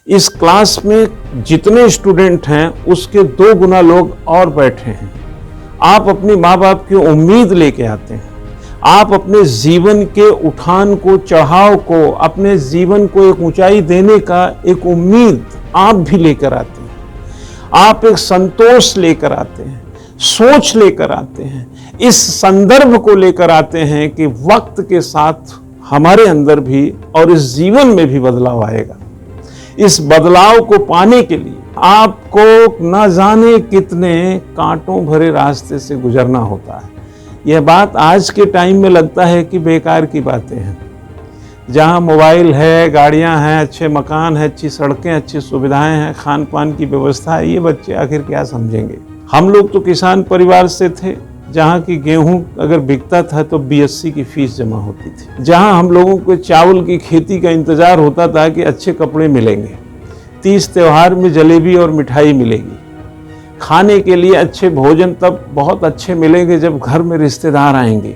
इस क्लास में जितने स्टूडेंट हैं उसके 2 गुना लोग और बैठे हैं। आप अपनी माँ बाप की उम्मीद लेके आते हैं, आप अपने जीवन के उठान को, चढ़ाव को, अपने जीवन को एक ऊंचाई देने का एक उम्मीद आप भी लेकर आते हैं। आप एक संतोष लेकर आते हैं, सोच लेकर आते हैं, इस संदर्भ को लेकर आते हैं कि वक्त के साथ हमारे अंदर भी और इस जीवन में भी बदलाव आएगा। इस बदलाव को पाने के लिए आपको न जाने कितने कांटों भरे रास्ते से गुजरना होता है। यह बात आज के टाइम में लगता है कि बेकार की बातें हैं। जहां मोबाइल है, गाड़ियां हैं, अच्छे मकान है, अच्छी सड़कें, अच्छी सुविधाएं हैं, खान पान की व्यवस्था है, ये बच्चे आखिर क्या समझेंगे। हम लोग तो किसान परिवार से थे, जहाँ की गेहूं अगर बिकता था तो बीएससी की फीस जमा होती थी। जहाँ हम लोगों को चावल की खेती का इंतजार होता था कि अच्छे कपड़े मिलेंगे, 30 त्योहार में जलेबी और मिठाई मिलेगी, खाने के लिए अच्छे भोजन तब बहुत अच्छे मिलेंगे जब घर में रिश्तेदार आएंगे।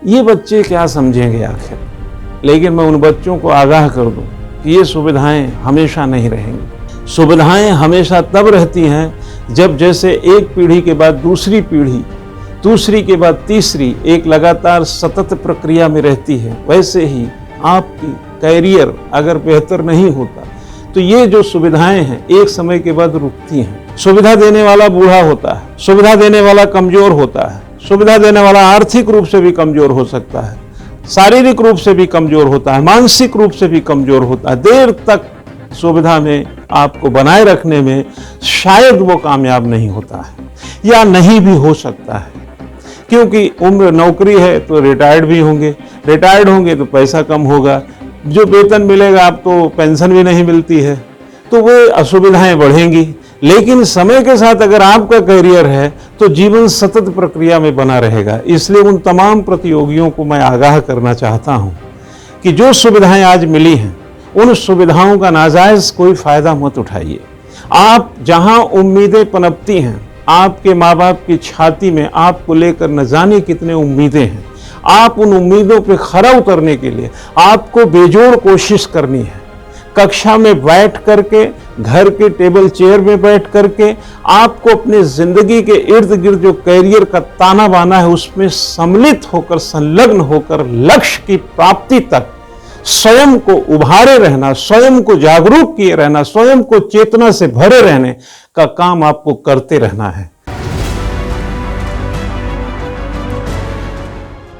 ये बच्चे क्या समझेंगे आखिर। लेकिन मैं उन बच्चों को आगाह कर दूं कि ये सुविधाएं हमेशा नहीं रहेंगी। सुविधाएं हमेशा तब रहती हैं जब जैसे एक पीढ़ी के बाद दूसरी पीढ़ी, दूसरी के बाद तीसरी एक लगातार सतत प्रक्रिया में रहती है। वैसे ही आपकी कैरियर अगर बेहतर नहीं होता तो ये जो सुविधाएं हैं एक समय के बाद रुकती हैं। सुविधा देने वाला बूढ़ा होता है, सुविधा देने वाला कमजोर होता है, सुविधा देने वाला आर्थिक रूप से भी कमजोर हो सकता है, शारीरिक रूप से भी कमजोर होता है, मानसिक रूप से भी कमजोर होता है। देर तक सुविधा में आपको बनाए रखने में शायद वो कामयाब नहीं होता है, या नहीं भी हो सकता है, क्योंकि उम्र नौकरी है तो रिटायर्ड भी होंगे, रिटायर्ड होंगे तो पैसा कम होगा, जो वेतन मिलेगा आप तो पेंशन भी नहीं मिलती है, तो वो असुविधाएं बढ़ेंगी। लेकिन समय के साथ अगर आपका करियर है तो जीवन सतत प्रक्रिया में बना रहेगा। इसलिए उन तमाम प्रतियोगियों को मैं आगाह करना चाहता हूं कि जो सुविधाएं आज मिली हैं उन सुविधाओं का नाजायज कोई फायदा मत उठाइए। आप जहां उम्मीदें पनपती हैं, आपके माँ बाप की छाती में आपको लेकर न जाने कितने उम्मीदें हैं। आप उन उम्मीदों पे खरा उतरने के लिए आपको बेजोड़ कोशिश करनी है। कक्षा में बैठ करके, घर के टेबल चेयर में बैठ करके आपको अपने जिंदगी के इर्द गिर्द जो कैरियर का ताना बाना है उसमें सम्मिलित होकर, संलग्न होकर लक्ष्य की प्राप्ति तक स्वयं को उभारे रहना, स्वयं को जागरूक किए रहना, स्वयं को चेतना से भरे रहने का काम आपको करते रहना है।